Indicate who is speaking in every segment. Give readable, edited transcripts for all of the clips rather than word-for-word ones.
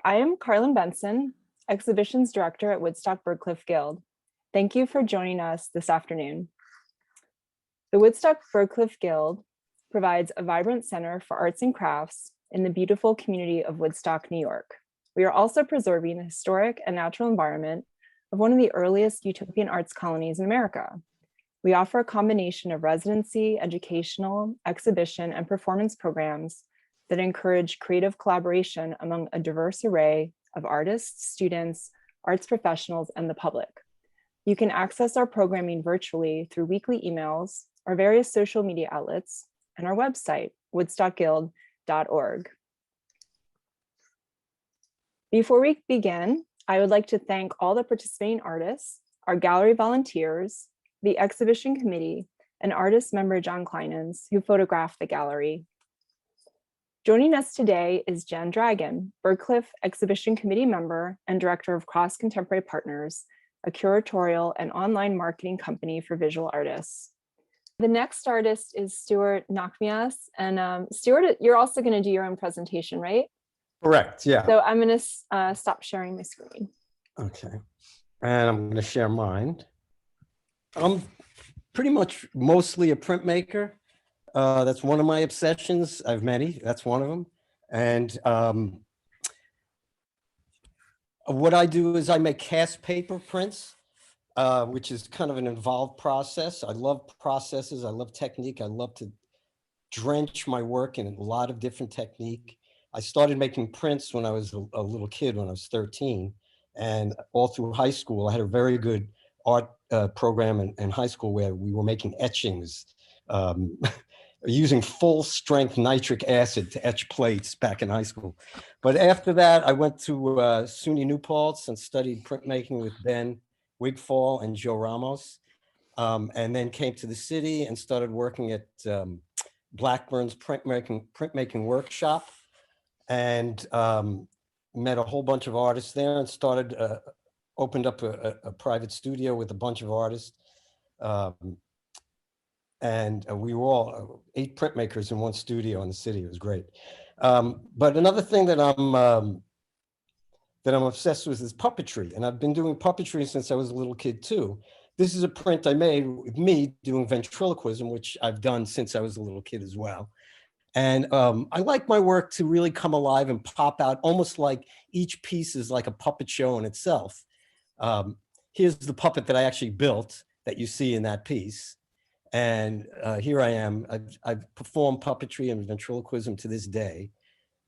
Speaker 1: I am Carlin Benson, Exhibitions Director at Woodstock Byrdcliffe Gulid. Thank you for joining us this afternoon. The Woodstock Byrdcliffe Gulid provides a vibrant center for arts and crafts in the beautiful community of Woodstock, New York. We are also preserving the historic and natural environment of one of the earliest utopian arts colonies in America. We offer a combination of residency, educational, exhibition, and performance programs that encourage creative collaboration among a diverse array of artists, students, arts professionals, and the public. You can access our programming virtually through weekly emails, our various social media outlets, and our website, woodstockgulid.org. Before we begin, I would like to thank all the participating artists, our gallery volunteers, the exhibition committee, and artist member John Kleinens, who photographed the gallery. Joining us today is Jen Dragon, Byrdcliffe Exhibition Committee member and director of Cross Contemporary Partners, a curatorial and online marketing company for visual artists. The next artist is Stuart Nachmias. And Stuart, you're also going to do your own presentation, right?
Speaker 2: Correct, yeah.
Speaker 1: So I'm going to stop sharing my screen.
Speaker 2: Okay, and I'm going to share mine. I'm pretty much mostly a printmaker. That's one of my obsessions. I have many, that's one of them. And what I do is I make cast paper prints, which is kind of an involved process. I love processes, I love technique. I love to drench my work in a lot of different technique. I started making prints when I was a little kid, when I was 13. And all through high school, I had a very good art program in high school where we were making etchings, using full strength nitric acid to etch plates back in high school. But after that, I went to SUNY New Paltz and studied printmaking with Ben Wigfall and Joe Ramos, and then came to the city and started working at Blackburn's printmaking workshop, and met a whole bunch of artists there and started, opened up a private studio with a bunch of artists. And we were all 8 printmakers in one studio in the city. It was great. But another thing that I'm obsessed with is puppetry. And I've been doing puppetry since I was a little kid too. This is a print I made with me doing ventriloquism, which I've done since I was a little kid as well. And I like my work to really come alive and pop out, almost like each piece is like a puppet show in itself. Here's the puppet that I actually built that you see in that piece. And here I am. I've performed puppetry and ventriloquism to this day.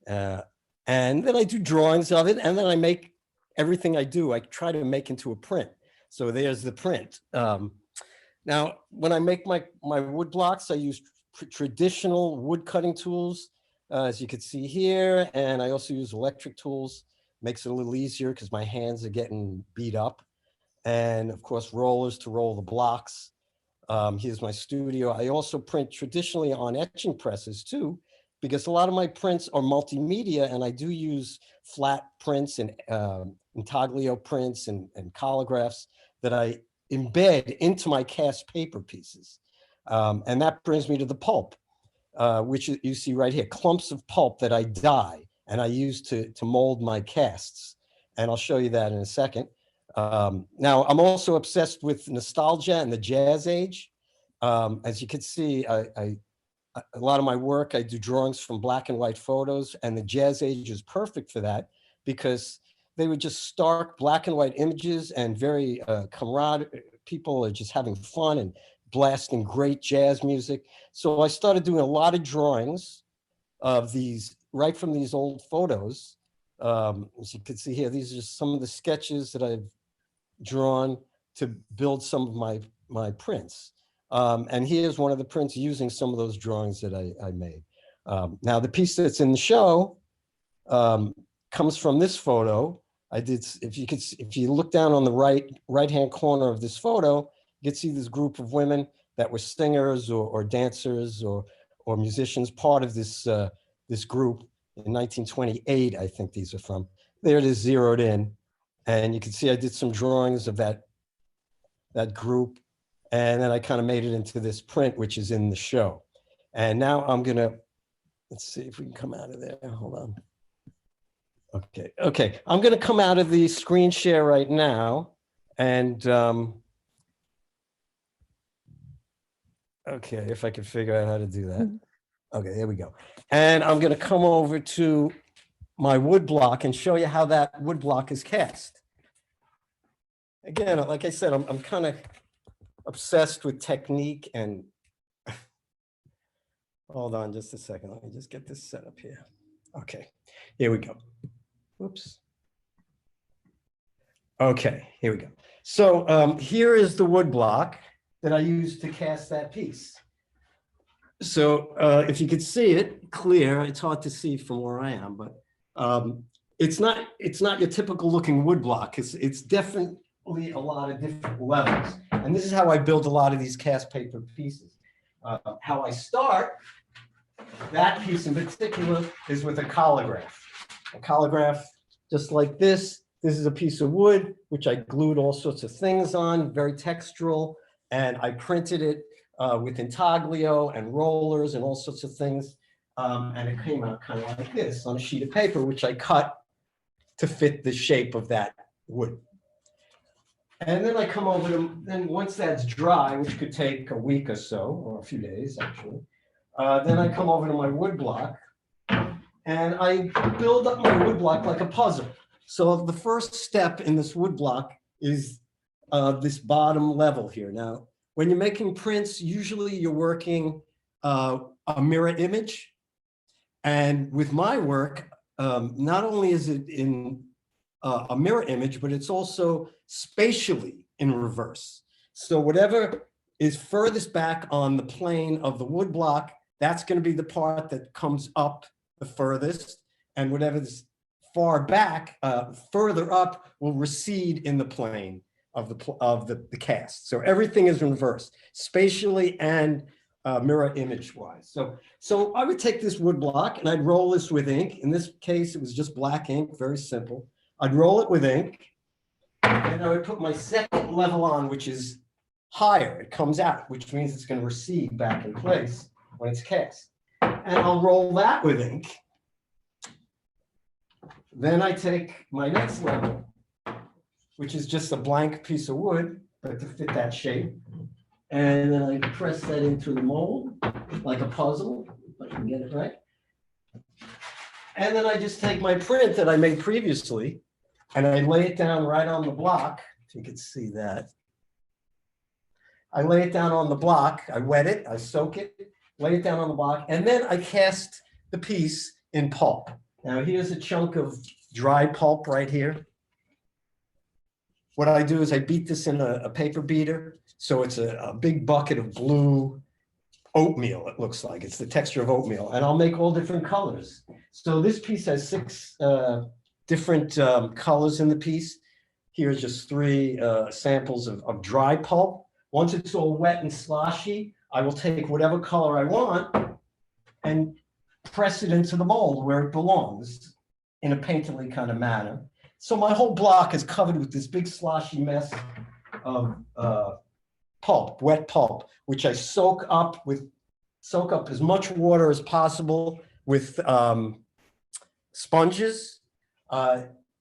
Speaker 2: And then I do drawings of it, and then I make everything I do, I try to make into a print. So there's the print. Now, when I make my wood blocks, I use traditional wood cutting tools, as you can see here. And I also use electric tools. Makes it a little easier because my hands are getting beat up. And of course, rollers to roll the blocks. Here's my studio. I also print traditionally on etching presses too, because a lot of my prints are multimedia, and I do use flat prints and intaglio prints and collagraphs that I embed into my cast paper pieces. And that brings me to the pulp, which you see right here, clumps of pulp that I dye and I use to mold my casts. And I'll show you that in a second. Now, I'm also obsessed with nostalgia and the jazz age. As you can see, a lot of my work, I do drawings from black and white photos, and the jazz age is perfect for that because they were just stark black and white images and very camaraderie. People are just having fun and blasting great jazz music. So I started doing a lot of drawings of these, right from these old photos. As you can see here, these are just some of the sketches that I've drawn to build some of my prints. And here's one of the prints using some of those drawings that I made. Now the piece that's in the show comes from this photo. If you look down on the right-hand corner of this photo, you can see this group of women that were singers or dancers or musicians, part of this this group in 1928, I think these are from. There it is zeroed in. And you can see I did some drawings of that group. And then I kind of made it into this print, which is in the show. And now I'm gonna, let's see if we can come out of there, hold on. Okay, okay. I'm going to come out of the screen share right now. And okay, if I can figure out how to do that. Okay, there we go. And I'm going to come over to my wood block and show you how that wood block is cast. Again, like I said, I'm kind of obsessed with technique and hold on just a second. Let me just get this set up here. Okay, here we go. Whoops. Okay, here we go. So here is the wood block that I used to cast that piece. So if you could see it clear, it's hard to see from where I am, but it's not your typical looking wood block. It's definitely a lot of different levels. And this is how I build a lot of these cast paper pieces. How I start, that piece in particular, is with a collograph. A collograph just like this. This is a piece of wood, which I glued all sorts of things on, very textural, and I printed it with intaglio and rollers and all sorts of things. And it came out kind of like this on a sheet of paper, which I cut to fit the shape of that wood. And then I come over to, then once that's dry, which could take a week or so, or a few days actually, then I come over to my wood block and I build up my wood block like a puzzle. So the first step in this wood block is this bottom level here. Now, when you're making prints, usually you're working a mirror image. And with my work, not only is it in a mirror image, but it's also spatially in reverse. So whatever is furthest back on the plane of the wood block, that's going to be the part that comes up the furthest. And whatever's far back, further up, will recede in the plane of the cast. So everything is in reverse, spatially and mirror image wise. So I would take this wood block and I'd roll this with ink. In this case, it was just black ink, very simple. I'd roll it with ink and I would put my second level on, which is higher. It comes out, which means it's going to recede back in place when it's cast. And I'll roll that with ink. Then I take my next level, which is just a blank piece of wood, but to fit that shape. And then I press that into the mold like a puzzle, if I can get it right. And then I just take my print that I made previously and I lay it down right on the block. If you could see that. I lay it down on the block, I wet it, I soak it, lay it down on the block, and then I cast the piece in pulp. Now here's a chunk of dry pulp right here. What I do is I beat this in a paper beater. So it's a big bucket of blue oatmeal, it looks like. It's the texture of oatmeal. And I'll make all different colors. So this piece has 6 different colors in the piece. Here's just 3 samples of dry pulp. Once it's all wet and sloshy, I will take whatever color I want and press it into the mold where it belongs in a painterly kind of manner. So my whole block is covered with this big sloshy mess of pulp, wet pulp, which I soak up as much water as possible with sponges.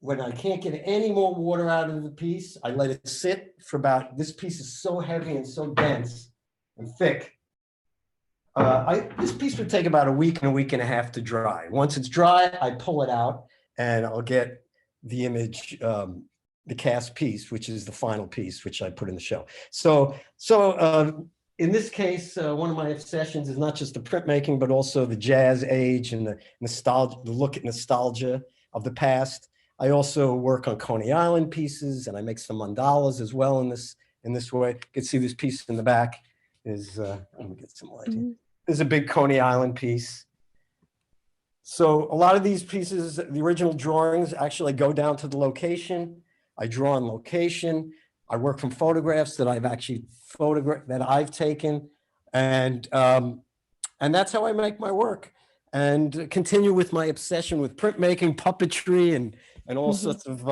Speaker 2: When I can't get any more water out of the piece, I let it sit for about, this piece is so heavy and so dense and thick. This piece would take about a week and a half to dry. Once it's dry, I pull it out and I'll get the image, the cast piece, which is the final piece, which I put in the show. So in this case, one of my obsessions is not just the printmaking, but also the jazz age and the nostalgia, the look at nostalgia of the past. I also work on Coney Island pieces, and I make some mandalas as well in this way. You can see this piece in the back is, let me get some light here. This is a big Coney Island piece. So a lot of these pieces, the original drawings, actually go down to the location. I draw on location. I work from photographs that I've actually taken, and that's how I make my work, and continue with my obsession with printmaking, puppetry, and all sorts of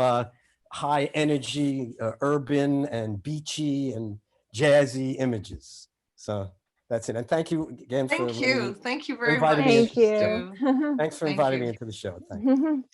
Speaker 2: high energy, urban and beachy and jazzy images. So that's it. And thank you again.
Speaker 3: Thank you very much.
Speaker 2: inviting me.
Speaker 1: Thank you.
Speaker 2: Thanks for inviting me into the show. Thank you.